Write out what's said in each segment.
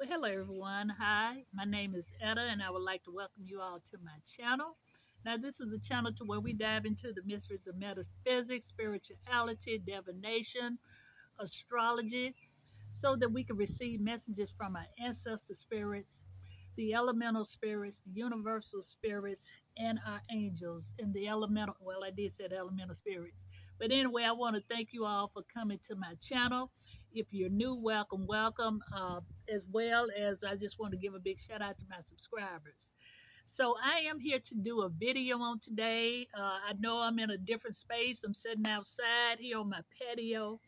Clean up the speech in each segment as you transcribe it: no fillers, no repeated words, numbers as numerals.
Well, hello everyone. Hi, my name is Etta, and I would like to welcome you all to my channel. Now, this is a channel to where we dive into the mysteries of metaphysics, spirituality, divination, astrology, so that we can receive messages from our ancestor spirits, the elemental spirits, the universal spirits, and our angels in the elemental. Well, I did say the elemental spirits. But anyway, I want to thank you all for coming to my channel. If you're new, welcome, welcome. As well as I just want to give a big shout out to my subscribers. So I am here to do a video on today. I know I'm in a different space. I'm sitting outside here on my patio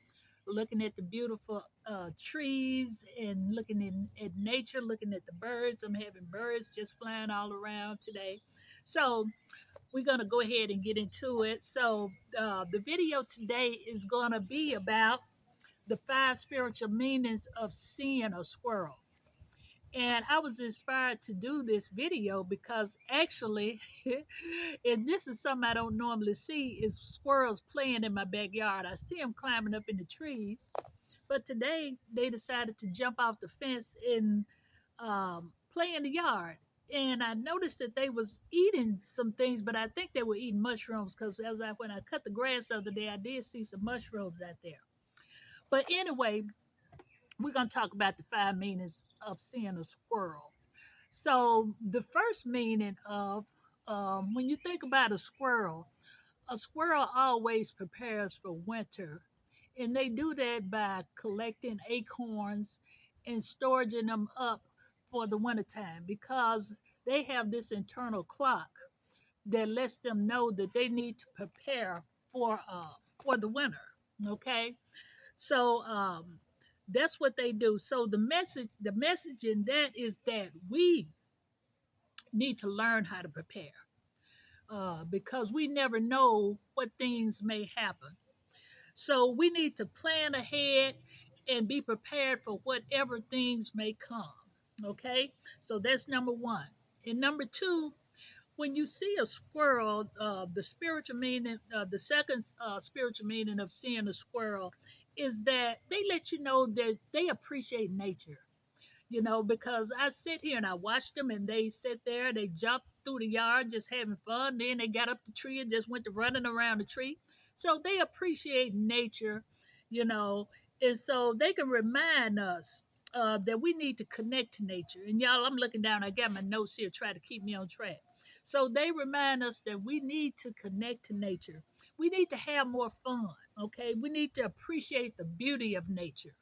looking at the beautiful trees and looking at nature, looking at the birds. I'm having birds just flying all around today. So we're going to go ahead and get into it. So the video today is going to be about the five spiritual meanings of seeing a squirrel. And I was inspired to do this video because actually, and this is something I don't normally see, is squirrels playing in my backyard. I see them climbing up in the trees, but today they decided to jump off the fence and play in the yard. And I noticed that they was eating some things, but I think they were eating mushrooms because when I cut the grass the other day, I did see some mushrooms out there. But anyway, we're gonna talk about the five meanings of seeing a squirrel. So the first meaning of when you think about a squirrel always prepares for winter, and they do that by collecting acorns and storing them up for the wintertime because they have this internal clock that lets them know that they need to prepare for the winter. Okay, so that's what they do. So the message in that is that we need to learn how to prepare because we never know what things may happen. So we need to plan ahead and be prepared for whatever things may come. Okay, so that's number one. And number two, when you see a squirrel, the spiritual meaning, the second spiritual meaning of seeing a squirrel is that they let you know that they appreciate nature, because I sit here and I watch them and they sit there, they jump through the yard just having fun. Then they got up the tree and just went to running around the tree. So they appreciate nature, you know, and so they can remind us that we need to connect to nature. And y'all, I'm looking down, I got my notes here, try to keep me on track. So they remind us that we need to connect to nature. We need to have more fun, okay? We need to appreciate the beauty of nature.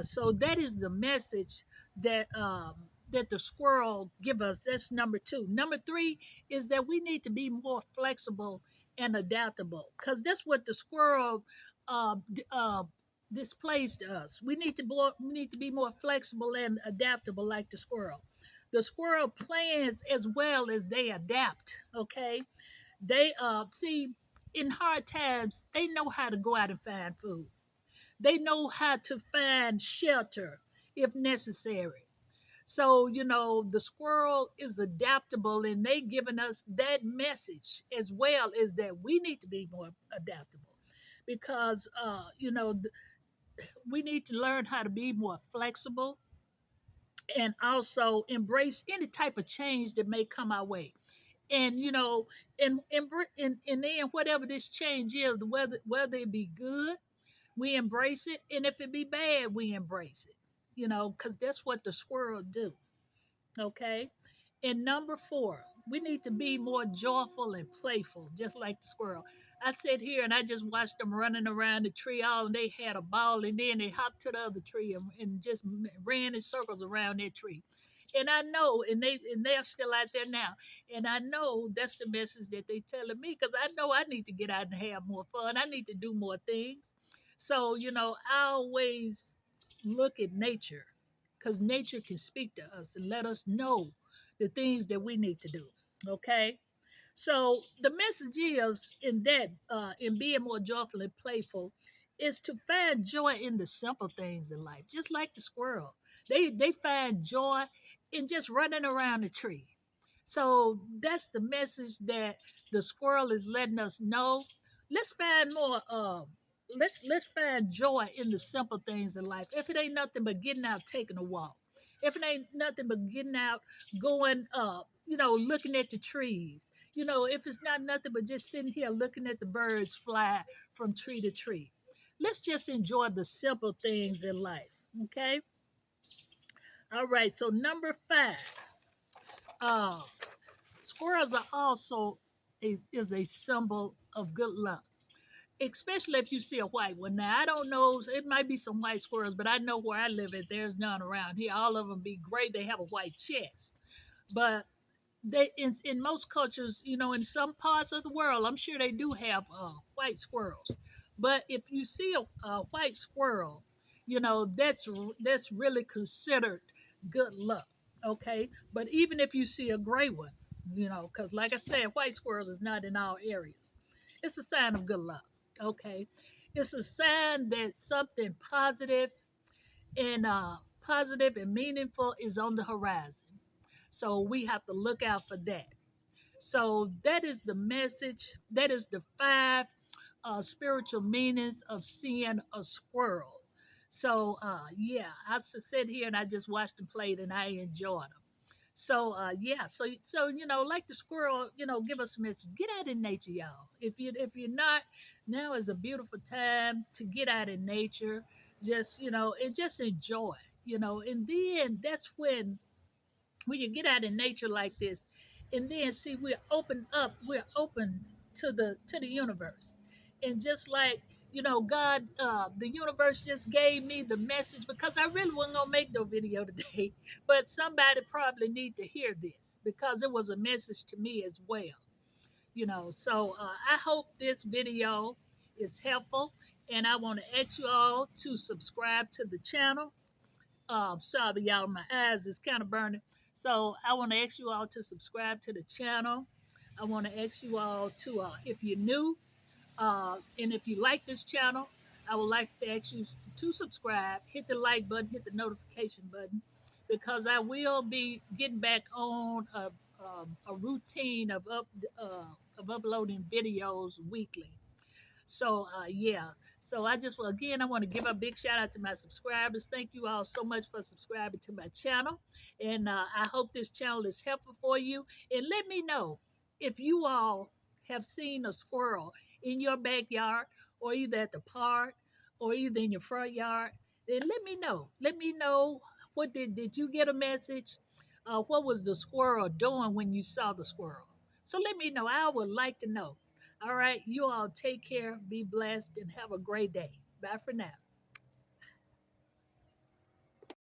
So that is the message that the squirrel give us. That's number two. Number three is that we need to be more flexible and adaptable because that's what the squirrel displays to us. We need to be more flexible and adaptable like the squirrel. The squirrel plans as well as they adapt. Okay, they see in hard times they know how to go out and find food. They know how to find shelter if necessary. So, the squirrel is adaptable and they giving us that message as well as that we need to be more adaptable because, we need to learn how to be more flexible and also embrace any type of change that may come our way. And, and then whatever this change is, whether it be good, we embrace it, and if it be bad, we embrace it, because that's what the squirrel do. Okay, and number four, we need to be more joyful and playful, just like the squirrel. I sit here and I just watched them running around the tree all, and they had a ball, and then they hopped to the other tree and just ran in circles around that tree. And I know, and they're still out there now, and I know that's the message that they telling me because I know I need to get out and have more fun. I need to do more things. So I always look at nature because nature can speak to us and let us know the things that we need to do. Okay. So the message is in being more joyful and playful, is to find joy in the simple things in life, just like the squirrel. They find joy in just running around the tree. So that's the message that the squirrel is letting us know. Let's find more. Let's find joy in the simple things in life. If it ain't nothing but getting out, taking a walk, if it ain't nothing but getting out, going up, looking at the trees, if it's not nothing but just sitting here looking at the birds fly from tree to tree. Let's just enjoy the simple things in life. Okay. All right. So number five, uh, squirrels are also is a symbol of good luck, especially if you see a white one. Now I don't know, it might be some white squirrels, but I know where I live at, there's none around here. All of them be gray. They have a white chest, but they in most cultures, in some parts of the world, I'm sure they do have white squirrels. But if you see a white squirrel, that's really considered good luck. Okay, but even if you see a gray one, because like I said, white squirrels is not in all areas. It's a sign of good luck. Okay, it's a sign that something positive and meaningful is on the horizon. So we have to look out for that. So that is the message. That is the five spiritual meanings of seeing a squirrel. So yeah, I sit here and I just watched them play and I enjoyed them. So yeah, so like the squirrel, give us a message. Get out in nature, y'all. If you're not, now is a beautiful time to get out in nature. Just and just enjoy. And then that's when you get out in nature like this, and then see we're open to the universe, and just like God, the universe just gave me the message because I really wasn't gonna make no video today, but somebody probably need to hear this because it was a message to me as well. So I hope this video is helpful, and I want to ask you all to subscribe to the channel. Sorry, y'all, my eyes is kind of burning. So I want to ask you all to subscribe to the channel. I want to ask you all to, if you're new, and if you like this channel, I would like to ask you to subscribe, hit the like button, hit the notification button, because I will be getting back on a routine of uploading videos weekly. So yeah. So I want to give a big shout out to my subscribers. Thank you all so much for subscribing to my channel, and I hope this channel is helpful for you. And let me know if you all have seen a squirrel in your backyard, or either at the park, or either in your front yard. Then let me know. Let me know what did you get a message? What was the squirrel doing when you saw the squirrel? So let me know. I would like to know. All right, you all take care, be blessed, and have a great day. Bye for now.